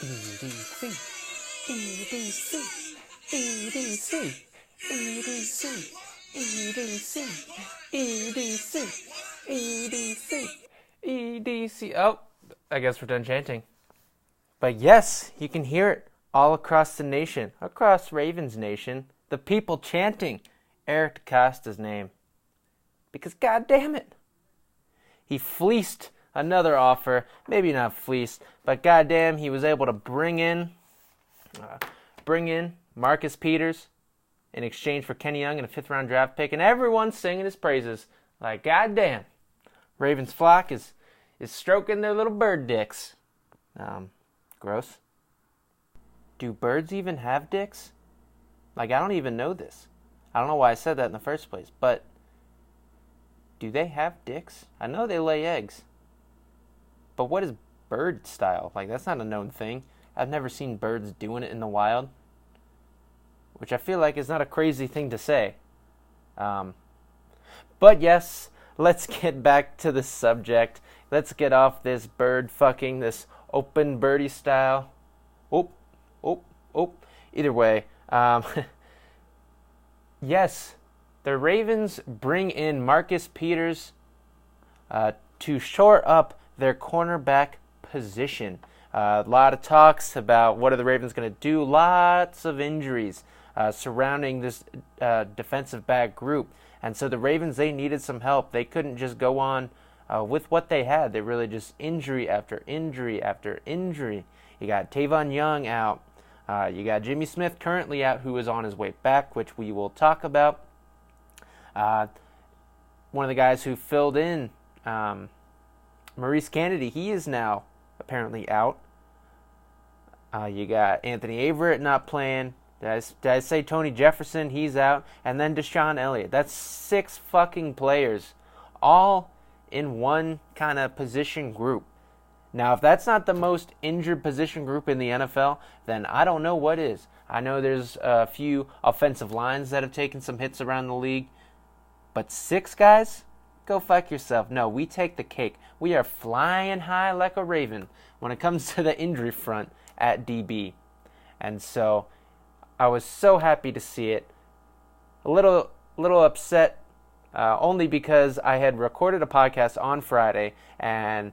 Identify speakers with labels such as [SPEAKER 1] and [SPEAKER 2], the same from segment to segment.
[SPEAKER 1] EDC, EDC, EDC, EDC, EDC, EDC, EDC, EDC. Oh, I guess we're done chanting. But yes, you can hear it all across the nation, across Ravens Nation, the people chanting Eric Decosta's name. Because god damn it, he fleeced another offer, maybe not fleeced, but goddamn, he was able to bring in Marcus Peters in exchange for Kenny Young and a 5th-round draft pick, and everyone's singing his praises. Like, goddamn, Ravens flock is stroking their little bird dicks. Gross. Do birds even have dicks? Like, I don't even know this. I don't know why I said that in the first place, but do they have dicks? I know they lay eggs. But what is bird style? Like, that's not a known thing. I've never seen birds doing it in the wild, which I feel like is not a crazy thing to say. But yes, let's get back to the subject. Let's get off this bird fucking, this open birdie style. Either way, yes, the Ravens bring in Marcus Peters to shore up their cornerback position. A lot of talks about what are the Ravens going to do. Lots of injuries surrounding this defensive back group. And so the Ravens, they needed some help. They couldn't just go on with what they had. They really just injury after injury after injury. You got Tavon Young out. You got Jimmy Smith currently out, who is on his way back, which we will talk about. One of the guys who filled in, Maurice Kennedy, he is now apparently out. You got Anthony Averett not playing. Did I say Tony Jefferson? He's out. And then Deshaun Elliott. That's 6 fucking players, all in one kind of position group. Now, if that's not the most injured position group in the NFL, then I don't know what is. I know there's a few offensive lines that have taken some hits around the league. But 6 guys? Go fuck yourself. No, we take the cake. We are flying high like a raven when it comes to the injury front at DB. And so I was so happy to see it. A little upset only because I had recorded a podcast on Friday and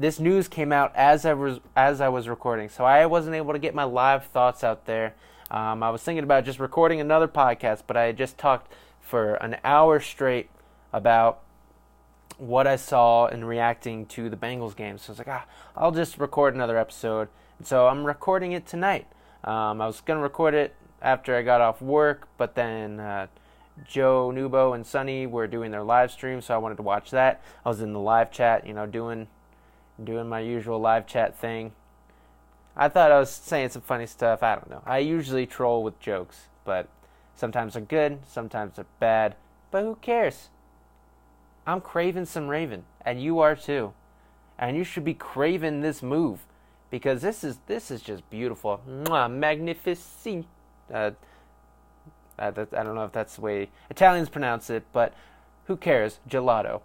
[SPEAKER 1] this news came out as I was recording, so I wasn't able to get my live thoughts out there. I was thinking about just recording another podcast, but I had just talked for an hour straight about what I saw and reacting to the Bengals game. So I was like, I'll just record another episode. And so I'm recording it tonight. I was going to record it after I got off work, but then Joe Nubo and Sonny were doing their live stream, so I wanted to watch that. I was in the live chat, doing my usual live chat thing. I thought I was saying some funny stuff. I don't know. I usually troll with jokes, but sometimes they're good, sometimes they're bad. But who cares? I'm craving some Raven, and you are too. And you should be craving this move, because this is just beautiful. Mwah, magnificent. I don't know if that's the way Italians pronounce it, but who cares? Gelato.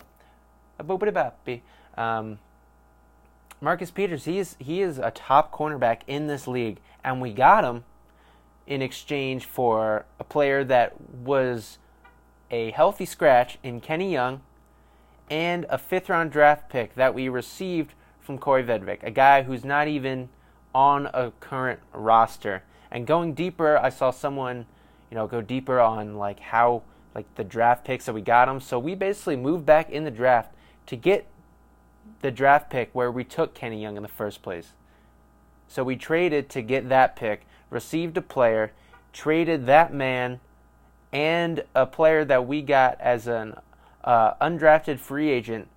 [SPEAKER 1] Marcus Peters, he is a top cornerback in this league, and we got him in exchange for a player that was a healthy scratch in Kenny Young and a 5th-round draft pick that we received from Corey Vedvik, a guy who's not even on a current roster. And going deeper, I saw someone, go deeper on how the draft picks that we got him. So we basically moved back in the draft to get the draft pick where we took Kenny Young in the first place. So we traded to get that pick, received a player, traded that man, and a player that we got as an undrafted free agent,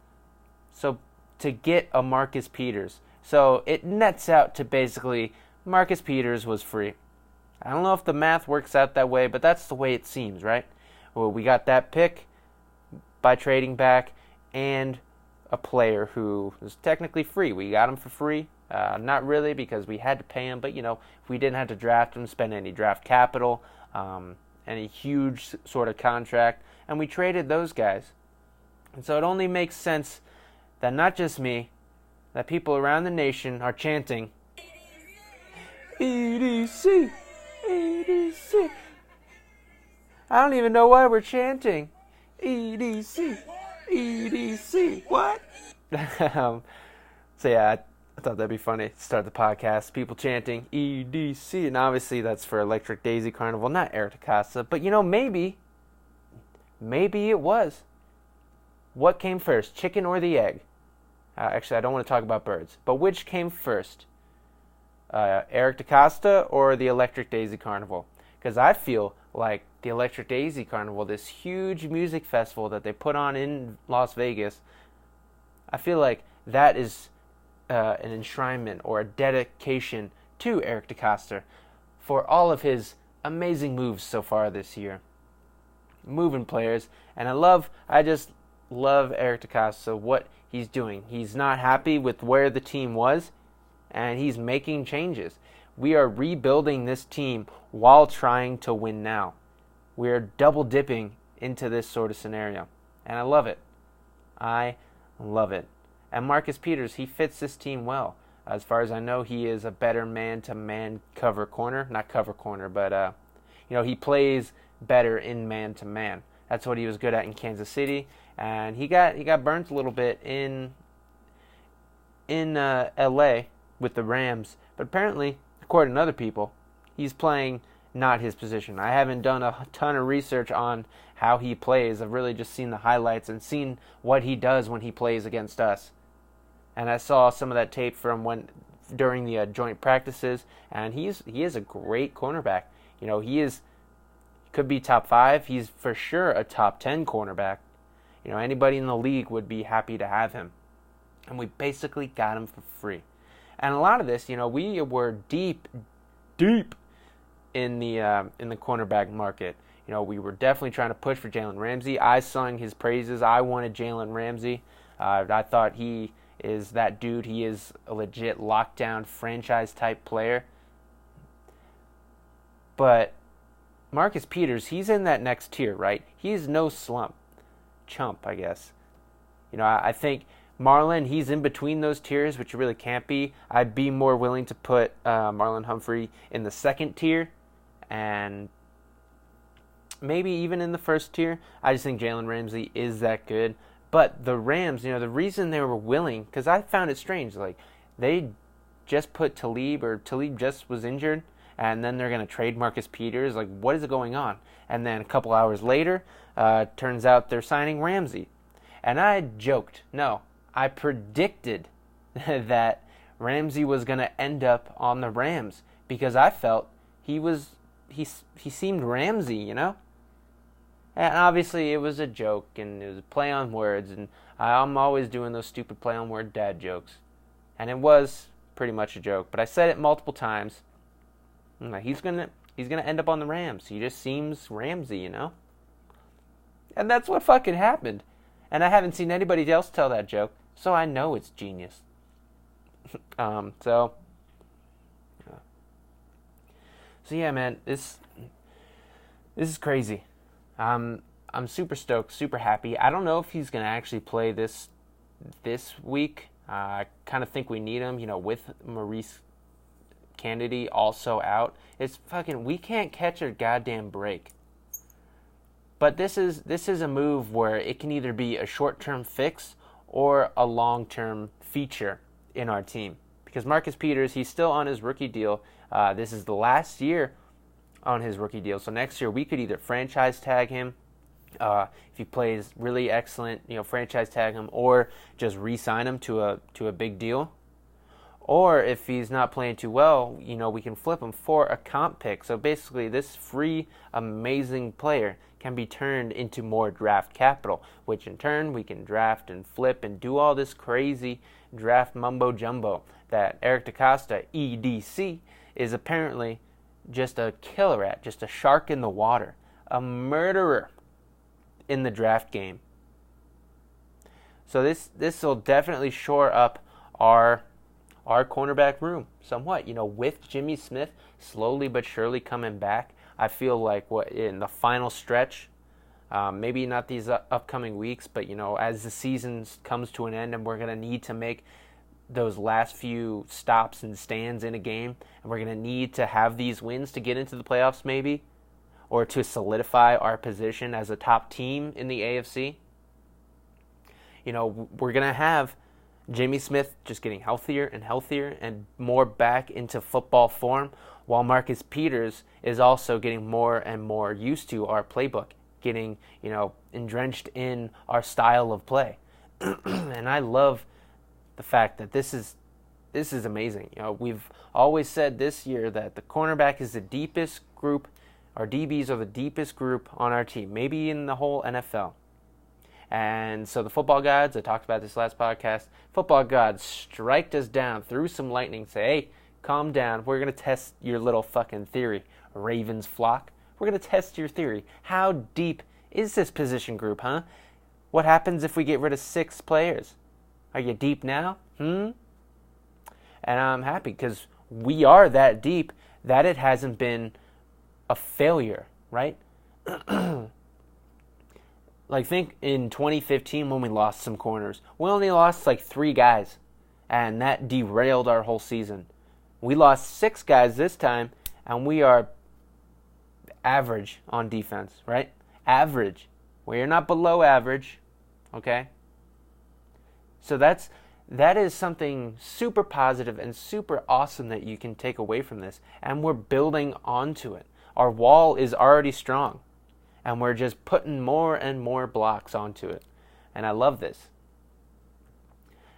[SPEAKER 1] so to get a Marcus Peters. So it nets out to basically Marcus Peters was free. I don't know if the math works out that way, but that's the way it seems, right? Well, we got that pick by trading back and a player who is technically free. We got him for free. Not really, because we had to pay him, but we didn't have to draft him, spend any draft capital, any huge sort of contract, and we traded those guys. And so it only makes sense that not just me, that people around the nation are chanting EDC, EDC. I don't even know why we're chanting. EDC, EDC. What? So yeah, I thought that'd be funny. Start the podcast, people chanting EDC, and obviously that's for Electric Daisy Carnival, not Eric Decosta. But maybe it was. What came first, chicken or the egg? Actually, I don't want to talk about birds, but which came first? Eric Decosta or the Electric Daisy Carnival? Because I feel like the Electric Daisy Carnival, this huge music festival that they put on in Las Vegas, I feel like that is an enshrinement or a dedication to Eric Decosta for all of his amazing moves so far this year. Moving players, and I just love Eric Decosta, what he's doing. He's not happy with where the team was, and he's making changes. We are rebuilding this team while trying to win now. We are double dipping into this sort of scenario, and I love it. I love it. And Marcus Peters, he fits this team well. As far as I know, he is a better man-to-man cover corner. Not cover corner, but he plays better in man-to-man. That's what he was good at in Kansas City, and he got burnt a little bit in L.A. with the Rams. But apparently, according to other people, he's playing not his position. I haven't done a ton of research on how he plays. I've really just seen the highlights and seen what he does when he plays against us. And I saw some of that tape from during the joint practices, and he is a great cornerback. He could be top 5. He's for sure a top 10 cornerback. Anybody in the league would be happy to have him. And we basically got him for free. And a lot of this, we were deep in the cornerback market. We were definitely trying to push for Jalen Ramsey. I sung his praises. I wanted Jalen Ramsey. I thought he is that dude. He is a legit lockdown franchise type player. But Marcus Peters, he's in that next tier, right? He's no chump, I guess. I think Marlon, he's in between those tiers, which you really can't be. I'd be more willing to put Marlon Humphrey in the second tier, and maybe even in the first tier. I just think Jalen Ramsey is that good. But the Rams, the reason they were willing, because I found it strange, like they just put Talib just was injured, and then they're going to trade Marcus Peters. Like, what is going on? And then a couple hours later, turns out they're signing Ramsey. And I joked, no, I predicted that Ramsey was going to end up on the Rams because I felt he seemed Ramsey, And obviously it was a joke and it was a play on words, and I'm always doing those stupid play on word dad jokes. And it was pretty much a joke, but I said it multiple times. He's gonna end up on the Rams. He just seems Ramsey, And that's what fucking happened. And I haven't seen anybody else tell that joke, so I know it's genius. So yeah, man, this is crazy. I'm super stoked, super happy. I don't know if he's gonna actually play this week. I kind of think we need him, with Maurice Kennedy also out. It's we can't catch a goddamn break. But this is a move where it can either be a short-term fix or a long-term feature in our team. Because Marcus Peters, he's still on his rookie deal. This is the last year on his rookie deal. So next year we could either franchise tag him, if he plays really excellent, franchise tag him, or just re-sign him to a big deal. Or if he's not playing too well, we can flip him for a comp pick. So basically this free, amazing player can be turned into more draft capital, which in turn we can draft and flip and do all this crazy draft mumbo jumbo that Eric Decosta, EDC, is apparently just a killer at, just a shark in the water, a murderer in the draft game. So this will definitely shore up our cornerback room somewhat. With Jimmy Smith slowly but surely coming back, I feel like in the final stretch, maybe not these upcoming weeks, but as the season comes to an end and we're going to need to make those last few stops and stands in a game, and we're going to need to have these wins to get into the playoffs maybe, or to solidify our position as a top team in the AFC. We're going to have Jimmy Smith just getting healthier and healthier and more back into football form, while Marcus Peters is also getting more and more used to our playbook, getting, entrenched in our style of play. And I love the fact that this is amazing. We've always said this year that the cornerback is the deepest group, our DBs are the deepest group on our team, maybe in the whole NFL. And so the football gods, I talked about this last podcast, football gods striked us down, threw some lightning, say, hey, calm down, we're going to test your little fucking theory, Ravens flock. We're going to test your theory. How deep is this position group, huh? What happens if we get rid of 6 players? Are you deep now? And I'm happy because we are that deep that it hasn't been a failure, right? Like, think in 2015 when we lost some corners. We only lost like 3 guys, and that derailed our whole season. We lost 6 guys this time, and we are average on defense, right? Average. We're not below average, okay? So that is something super positive and super awesome that you can take away from this, and we're building onto it. Our wall is already strong, and we're just putting more and more blocks onto it, and I love this.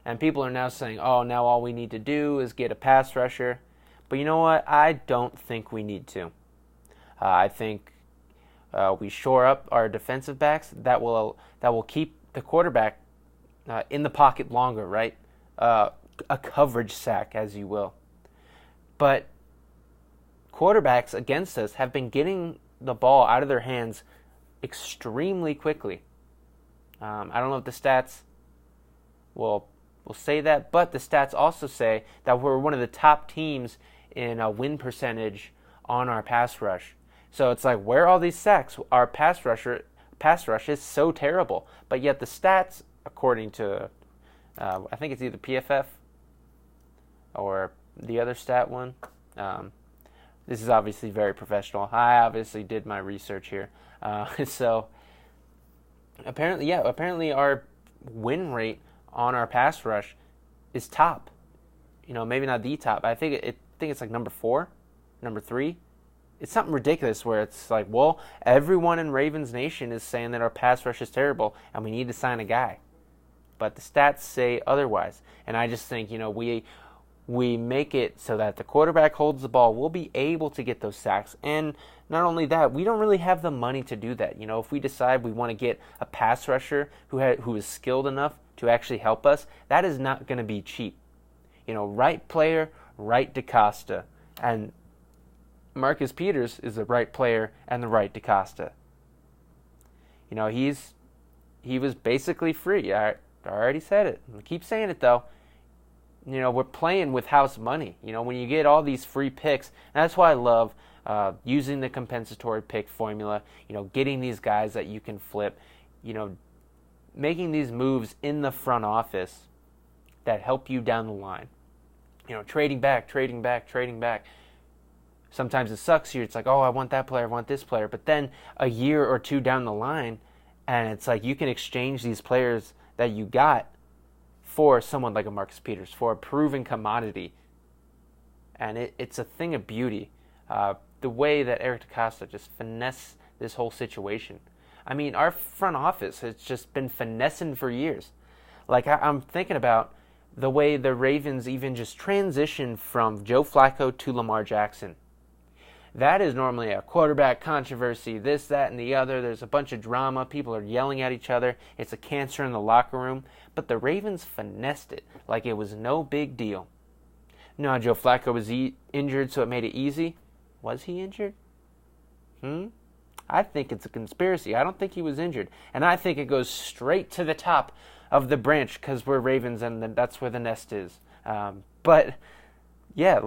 [SPEAKER 1] And people are now saying, oh, now all we need to do is get a pass rusher. But you know what? I don't think we need to. I think we shore up our defensive backs. That will keep the quarterback in the pocket longer, right? A coverage sack, as you will. But quarterbacks against us have been getting the ball out of their hands extremely quickly. I don't know if the stats will say that, but the stats also say that we're one of the top teams in win percentage on our pass rush. So it's like, where are all these sacks? Our pass rush is so terrible, but yet the stats, according to I think it's either PFF or the other stat one. This is obviously very professional. I obviously did my research here. So apparently our win rate on our pass rush is top. Maybe not the top. I think it's like number 4, number 3. It's something ridiculous where it's like, well, everyone in Ravens Nation is saying that our pass rush is terrible and we need to sign a guy. But the stats say otherwise. And I just think, we make it so that the quarterback holds the ball. We'll be able to get those sacks. And not only that, we don't really have the money to do that. If we decide we want to get a pass rusher who is skilled enough to actually help us, that is not going to be cheap. Right player, right Decosta. And Marcus Peters is the right player and the right Decosta. He was basically free. I already said it. I keep saying it though. We're playing with house money. When you get all these free picks, and that's why I love using the compensatory pick formula. Getting these guys that you can flip. Making these moves in the front office that help you down the line. Trading back. Sometimes it sucks here. It's like, oh, I want that player, I want this player. But then a year or 2 down the line, and it's like you can exchange these players that you got for someone like a Marcus Peters, for a proven commodity. And it's a thing of beauty. The way that Eric Decosta just finessed this whole situation. I mean, our front office has just been finessing for years. Like, I'm thinking about the way the Ravens even just transitioned from Joe Flacco to Lamar Jackson. That is normally a quarterback controversy, this, that, and the other. There's a bunch of drama. People are yelling at each other. It's a cancer in the locker room. But the Ravens finessed it like it was no big deal. No, Joe Flacco was injured, so it made it easy. Was he injured? I think it's a conspiracy. I don't think he was injured. And I think it goes straight to the top of the branch because we're Ravens and that's where the nest is. But yeah,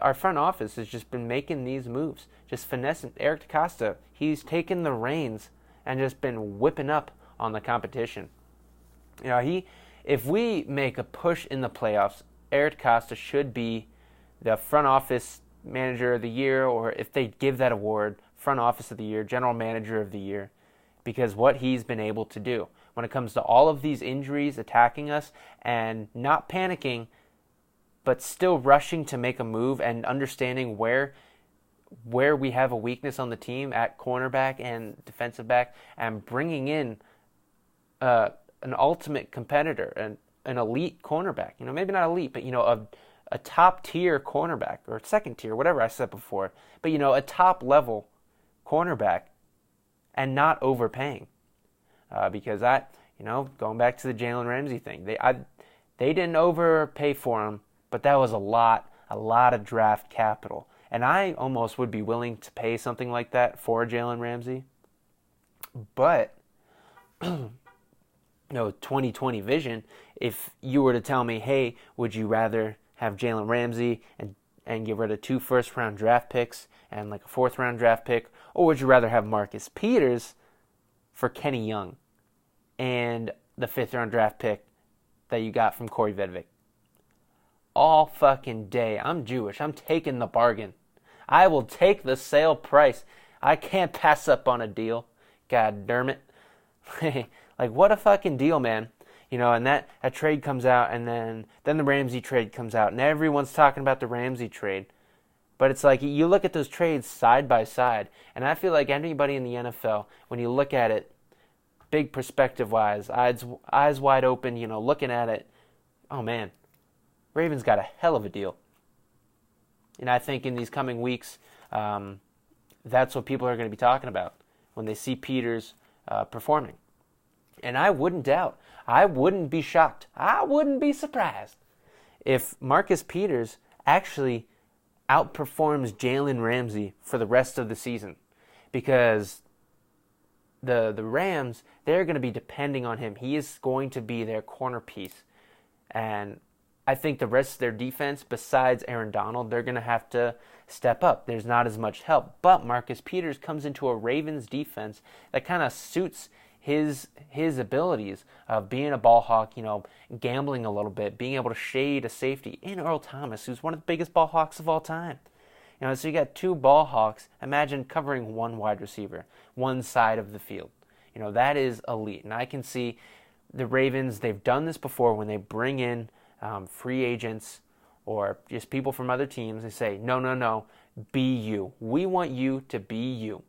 [SPEAKER 1] our front office has just been making these moves, just finessing. Eric Decosta, he's taken the reins and just been whipping up on the competition. If we make a push in the playoffs, Eric Decosta should be the front office manager of the year, or if they give that award, front office of the year, general manager of the year, because what he's been able to do when it comes to all of these injuries attacking us and not panicking, but still rushing to make a move and understanding where we have a weakness on the team at cornerback and defensive back, and bringing in an ultimate competitor, an elite cornerback. Maybe not elite, but a top tier cornerback, or second tier, whatever I said before. But a top level cornerback, and not overpaying. Because going back to the Jalen Ramsey thing, they didn't overpay for him, but that was a lot of draft capital. And I almost would be willing to pay something like that for Jalen Ramsey. But 2020 vision, if you were to tell me, hey, would you rather have Jalen Ramsey and get rid of 2 first-round draft picks and like a 4th-round draft pick, or would you rather have Marcus Peters for Kenny Young and the 5th-round draft pick that you got from Corey Vedvik? All fucking day. I'm Jewish. I'm taking the bargain. I will take the sale price. I can't pass up on a deal. God damn it. Like, what a fucking deal, man. And that trade comes out, and then the Ramsey trade comes out, and everyone's talking about the Ramsey trade. But it's like, you look at those trades side by side, and I feel like anybody in the NFL, when you look at it, big perspective-wise, eyes wide open, looking at it, oh man, Ravens got a hell of a deal. And I think in these coming weeks, that's what people are going to be talking about when they see Peters performing. And I wouldn't doubt, I wouldn't be shocked, I wouldn't be surprised if Marcus Peters actually outperforms Jalen Ramsey for the rest of the season. Because the Rams, they're going to be depending on him. He is going to be their corner piece. And I think the rest of their defense, besides Aaron Donald, they're going to have to step up. There's not as much help. But Marcus Peters comes into a Ravens defense that kind of suits his abilities of being a ball hawk, gambling a little bit, being able to shade a safety in Earl Thomas, who's one of the biggest ball hawks of all time. So you got 2 ball hawks. Imagine covering 1 wide receiver, one side of the field. That is elite. And I can see the Ravens, they've done this before when they bring in free agents or just people from other teams. They say, no, be you. We want you to be you.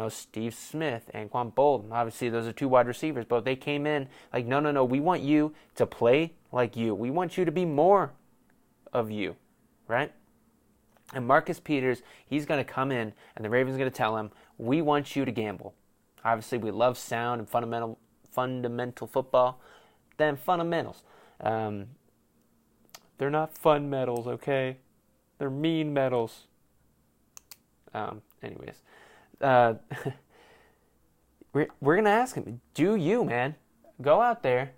[SPEAKER 1] Steve Smith, Anquan Bolden, obviously those are 2 wide receivers, but they came in like, no, we want you to play like you. We want you to be more of you, right? And Marcus Peters, he's going to come in, and the Ravens are going to tell him, we want you to gamble. Obviously, we love sound and fundamental football. Then fundamentals. They're not fun medals, okay? They're mean medals. Anyways. We're going to ask him, do you, man? Go out there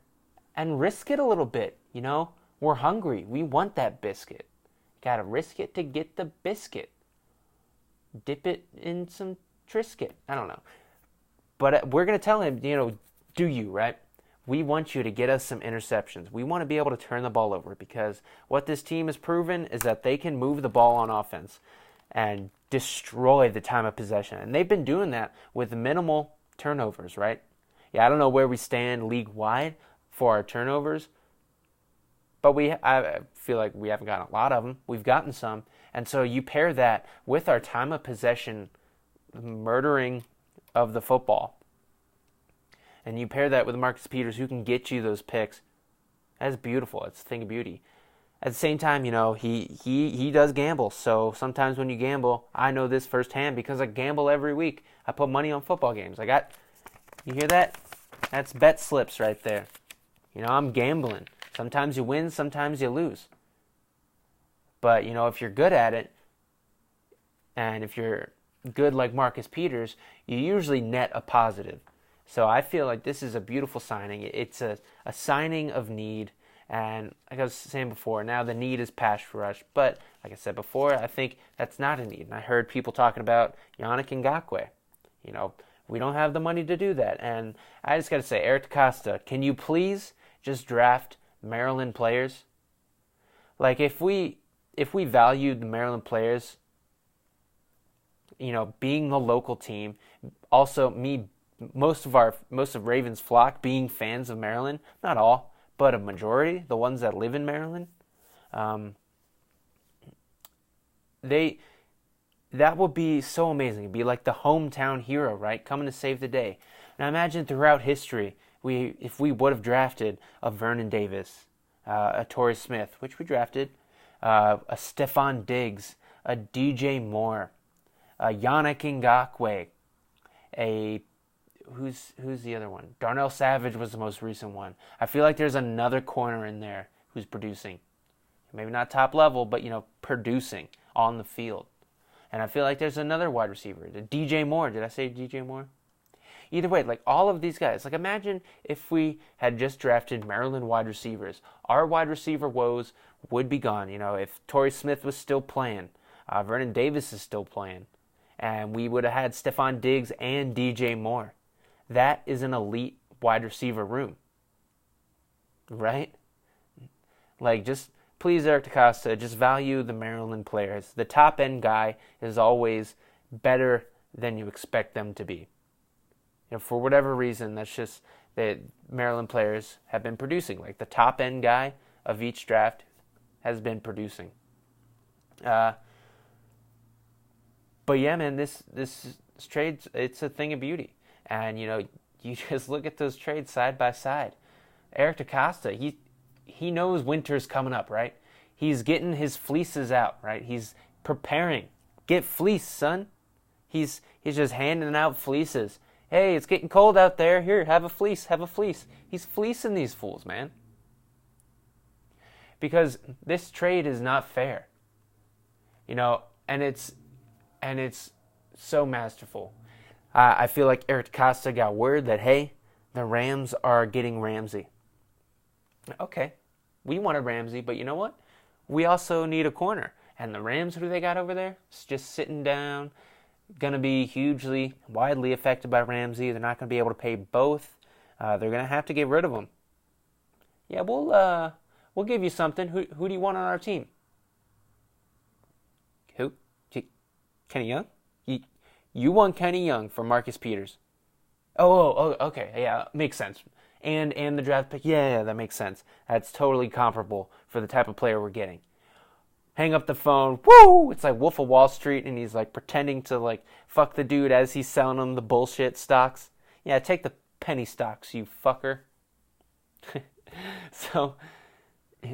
[SPEAKER 1] and risk it a little bit. We're hungry. We want that biscuit. Got to risk it to get the biscuit. Dip it in some Triscuit. I don't know. But we're going to tell him, do you, right? We want you to get us some interceptions. We want to be able to turn the ball over, because what this team has proven is that they can move the ball on offense and destroy the time of possession. And they've been doing that with minimal turnovers, right? Yeah, I don't know where we stand league-wide for our turnovers, but I feel like we haven't gotten a lot of them. We've gotten some. And so you pair that with our time of possession murdering of the football, and you pair that with Marcus Peters, who can get you those picks. That's beautiful. It's a thing of beauty. At the same time, he does gamble. So sometimes when you gamble, I know this firsthand because I gamble every week. I put money on football games. You hear that? That's bet slips right there. I'm gambling. Sometimes you win, sometimes you lose. But, if you're good at it, and if you're good like Marcus Peters, you usually net a positive. So I feel like this is a beautiful signing. It's a signing of need. And like I was saying before, now the need is pass rush. But like I said before, I think that's not a need. And I heard people talking about Yannick Ngakoue. We don't have the money to do that. And I just got to say, Eric Decosta, can you please just draft Maryland players? Like if we valued the Maryland players, being the local team, also most of Ravens flock being fans of Maryland, not all, but a majority, the ones that live in Maryland, that would be so amazing. It'd be like the hometown hero, right? Coming to save the day. Now imagine throughout history, if we would have drafted a Vernon Davis, a Torrey Smith, which we drafted, a Stephon Diggs, a DJ Moore, a Yannick Ngakoue, who's the other one? Darnell Savage was the most recent one. I feel like there's another corner in there who's producing. Maybe not top level, but, producing on the field. And I feel like there's another wide receiver, the DJ Moore. Did I say DJ Moore? Either way, like all of these guys, like imagine if we had just drafted Maryland wide receivers. Our wide receiver woes would be gone. If Torrey Smith was still playing, Vernon Davis is still playing, and we would have had Stephon Diggs and DJ Moore. That is an elite wide receiver room, right? Like just please, Eric Decosta, just value the Maryland players. The top end guy is always better than you expect them to be. For whatever reason, that's just that Maryland players have been producing. Like the top end guy of each draft has been producing. But yeah, man, this trade, it's a thing of beauty. And you just look at those trades side by side. Eric Decosta, he knows winter's coming up, right? He's getting his fleeces out, right? He's preparing. Get fleeced, son. He's just handing out fleeces. Hey, it's getting cold out there. Here, have a fleece, have a fleece. He's fleecing these fools, man. Because this trade is not fair. And it's so masterful. I feel like Eric Decosta got word that, hey, the Rams are getting Ramsey. Okay, we wanted Ramsey, but you know what? We also need a corner. And the Rams, who do they got over there? It's just sitting down. Going to be widely affected by Ramsey. They're not going to be able to pay both. They're going to have to get rid of him. Yeah, we'll give you something. Who do you want on our team? Who? Kenny Young? You want Kenny Young for Marcus Peters. Oh, okay. Yeah, makes sense. And the draft pick. Yeah, that makes sense. That's totally comparable for the type of player we're getting. Hang up the phone. Woo! It's like Wolf of Wall Street, and he's like pretending to like fuck the dude as he's selling him the bullshit stocks. Yeah, take the penny stocks, you fucker. So,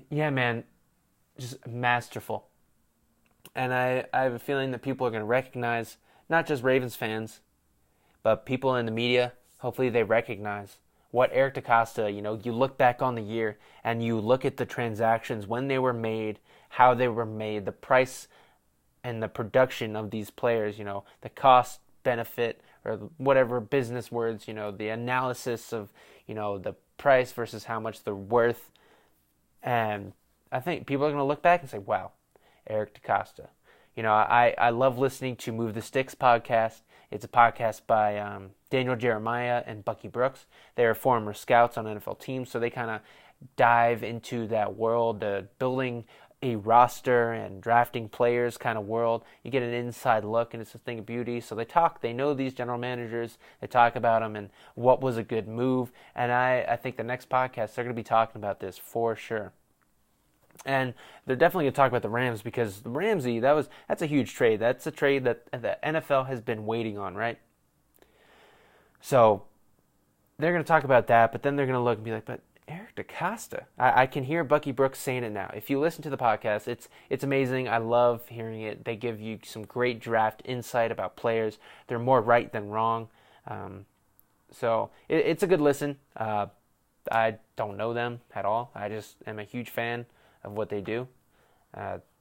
[SPEAKER 1] yeah, man, just masterful. And I have a feeling that people are going to recognize, not just Ravens fans, but people in the media, hopefully they recognize what Eric Decosta, you look back on the year and you look at the transactions, when they were made, how they were made, the price and the production of these players, the cost, benefit, or whatever business words, the analysis of, the price versus how much they're worth. And I think people are going to look back and say, wow, Eric Decosta. I love listening to Move the Sticks podcast. It's a podcast by Daniel Jeremiah and Bucky Brooks. They're former scouts on NFL teams, so they kind of dive into that world, building a roster and drafting players kind of world. You get an inside look, and it's a thing of beauty. So they know these general managers. They talk about them and what was a good move. And I think the next podcast, they're going to be talking about this for sure. And they're definitely going to talk about the Rams, because the Ramsey, that's a huge trade. That's a trade that the NFL has been waiting on, right? So they're going to talk about that, but then they're going to look and be like, but Eric Decosta. I can hear Bucky Brooks saying it now. If you listen to the podcast, it's amazing. I love hearing it. They give you some great draft insight about players. They're more right than wrong. So it's a good listen. I don't know them at all. I just am a huge fan of what they do.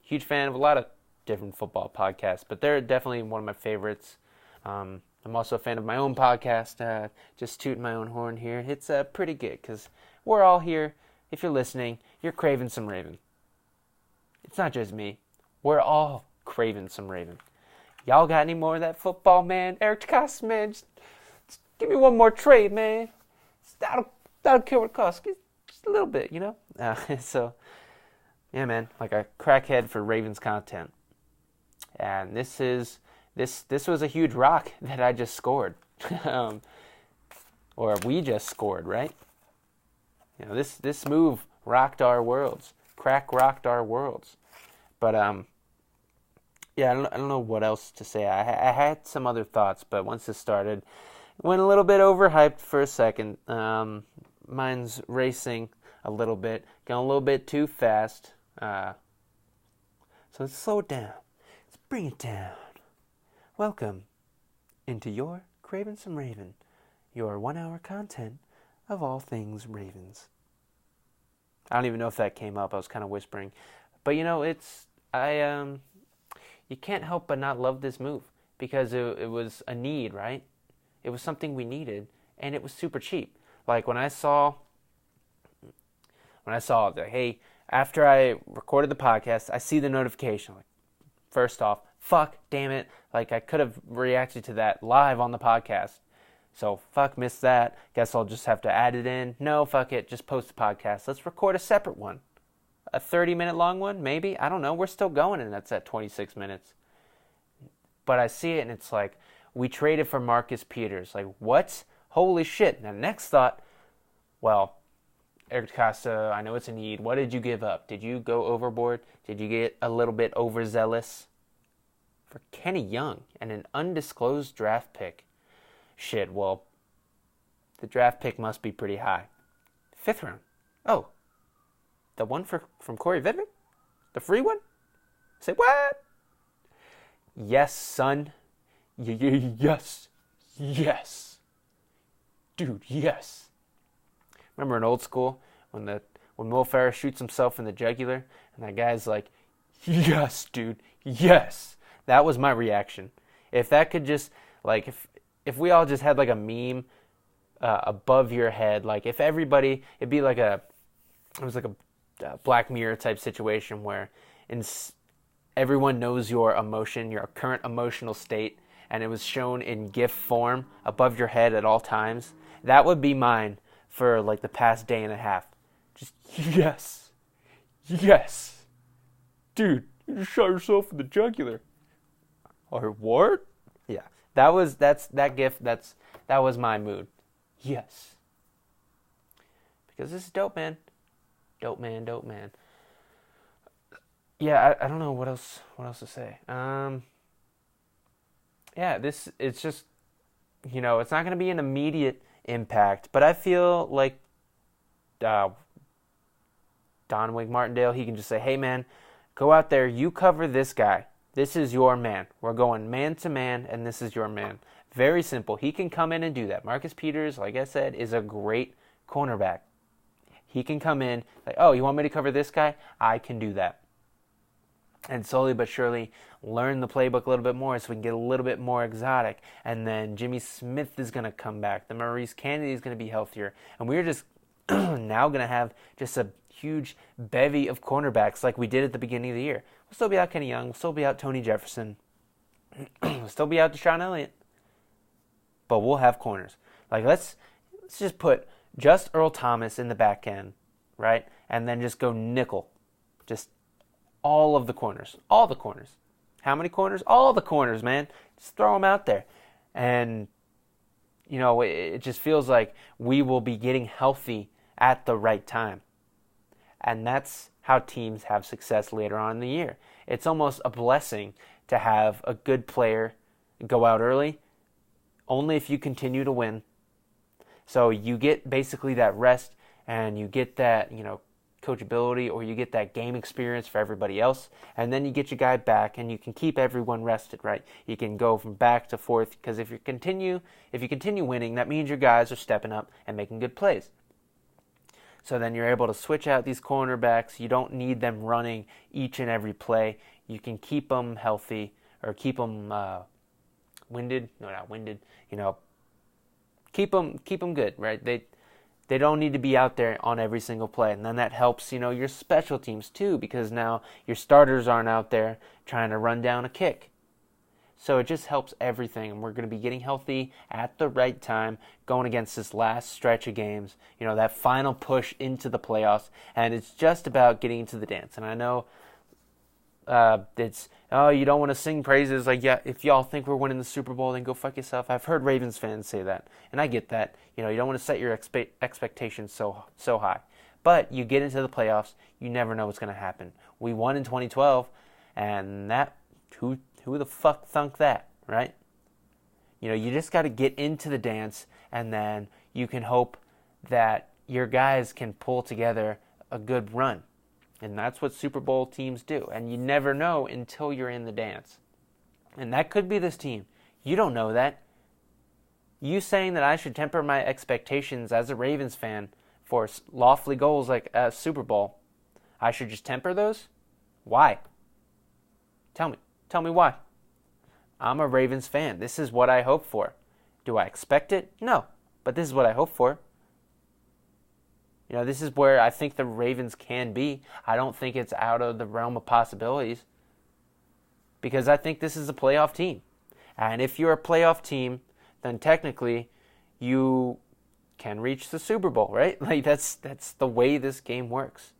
[SPEAKER 1] Huge fan of a lot of different football podcasts, but they're definitely one of my favorites. I'm also a fan of my own podcast, just tooting my own horn here. It's pretty good, because we're all here. If you're listening, you're craving some Raven. It's not just me. We're all craving some Raven. Y'all got any more of that football, man? Eric Decosta, man, just give me one more trade, man. That'll kill what it costs. Just a little bit, So Yeah, man, like a crackhead for Ravens content. And this was a huge rock that I just scored. Or we just scored, right? You know, this move rocked our worlds. Crack rocked our worlds. But yeah, I don't know what else to say. I had some other thoughts, but once this started, went a little bit overhyped for a second. Mine's racing a little bit, going a little bit too fast. So let's slow it down. Let's bring it down. Welcome into your Craven Some Raven, your 1 hour content of all things Ravens. I don't even know if that came up. I was kind of whispering. But you know, you can't help but not love this move because it was a need, right? It was something we needed, and it was super cheap. Like when I saw that, hey, after I recorded the podcast, I see the notification. Like, first off, fuck, damn it. Like, I could have reacted to that live on the podcast. So, fuck, missed that. Guess I'll just have to add it in. No, fuck it, just post the podcast. Let's record a separate one. A 30-minute long one, maybe? I don't know. We're still going, and that's at 26 minutes. But I see it, and it's like, we traded for Marcus Peters. Like, what? Holy shit. Now, next thought, well, Eric Decosta, I know it's a need. What did you give up? Did you go overboard? Did you get a little bit overzealous? For Kenny Young and an undisclosed draft pick. Shit, well, the draft pick must be pretty high. 5th round. Oh, the one from Corey Vidman? The free one? Say what? Yes, son. Yes. Yes. Dude, yes. Remember in old school when Will Ferrell shoots himself in the jugular and that guy's like, yes, dude, yes. That was my reaction. If that could just, like, if we all just had like a meme above your head, like if everybody, it was like a Black Mirror type situation where everyone knows your emotion, your current emotional state, and it was shown in GIF form above your head at all times. That would be mine for like the past day and a half. Just yes. Yes. Dude, you just shot yourself in the jugular. Or what? Yeah. That was my mood. Yes. Because this is dope, man. Dope man. Yeah, I don't know what else to say. Yeah, it's just, you know, it's not going to be an immediate impact, but I feel like Don Wink Martindale, he can just say, hey man, go out there, you cover this guy. This is your man. We're going man to man, and this is your man. Very simple. He can come in and do that. Marcus Peters, like I said, is a great cornerback. He can come in, like, oh, you want me to cover this guy? I can do that. And slowly but surely learn the playbook a little bit more so we can get a little bit more exotic. And then Jimmy Smith is going to come back. The Maurice Kennedy is going to be healthier. And we're just now going to have just a huge bevy of cornerbacks like we did at the beginning of the year. We'll still be out Kenny Young. We'll still be out Tony Jefferson. We'll still be out Deshaun Elliott. But we'll have corners. Like, let's just put just Earl Thomas in the back end, right? And then just go nickel. Just all of the corners. All the corners. How many corners? All the corners, man. Just throw them out there. And, you know, it just feels like we will be getting healthy at the right time. And that's how teams have success later on in the year. It's almost a blessing to have a good player go out early, only if you continue to win. So you get basically that rest and you get that, you know, coachability, or you get that game experience for everybody else, and then you get your guy back and you can keep everyone rested, right? You can go from back to forth, because if you continue winning, that means your guys are stepping up and making good plays. So then you're able to switch out these cornerbacks. You don't need them running each and every play. You can keep them healthy, or keep them winded. No, not winded. You know, keep them good, right? They don't need to be out there on every single play. And then that helps, you know, your special teams too, because now your starters aren't out there trying to run down a kick. So it just helps everything, and we're going to be getting healthy at the right time, going against this last stretch of games, that final push into the playoffs, and it's just about getting into the dance. And I know you don't want to sing praises like, yeah, if y'all think we're winning the Super Bowl, then go fuck yourself. I've heard Ravens fans say that, and I get that. You don't want to set your expectations so high. But you get into the playoffs, you never know what's going to happen. We won in 2012, and that who the fuck thunk that, right? You just got to get into the dance, and then you can hope that your guys can pull together a good run. And that's what Super Bowl teams do. And you never know until you're in the dance. And that could be this team. You don't know that. You saying that I should temper my expectations as a Ravens fan for lofty goals like a Super Bowl, I should just temper those? Why? Tell me why. I'm a Ravens fan. This is what I hope for. Do I expect it? No. But this is what I hope for. This is where I think the Ravens can be. I don't think it's out of the realm of possibilities, because I think this is a playoff team. And if you're a playoff team, then technically you can reach the Super Bowl, right? Like that's the way this game works.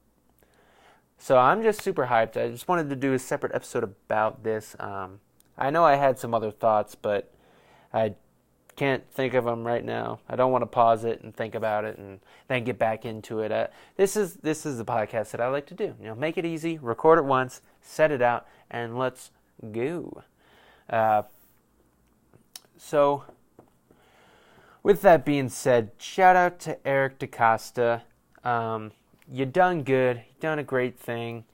[SPEAKER 1] So I'm just super hyped. I just wanted to do a separate episode about this. I know I had some other thoughts, but I can't think of them right now. I don't want to pause it and think about it and then get back into it. This is the podcast that I like to do. Make it easy, record it once, set it out, and let's go. So, with that being said, shout out to Eric Decosta. You done good. You done a great thing.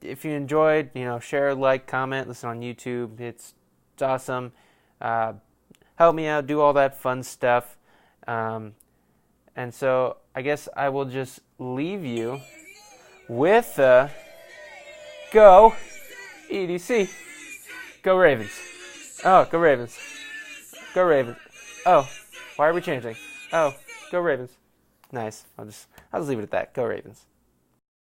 [SPEAKER 1] If you enjoyed, share, like, comment, listen on YouTube. It's awesome. Help me out, do all that fun stuff. And so I guess I will just leave you with go EDC. Go Ravens. Oh, go Ravens. Go Ravens. Oh, why are we changing? Oh, go Ravens. Nice. I'll just leave it at that. Go Ravens.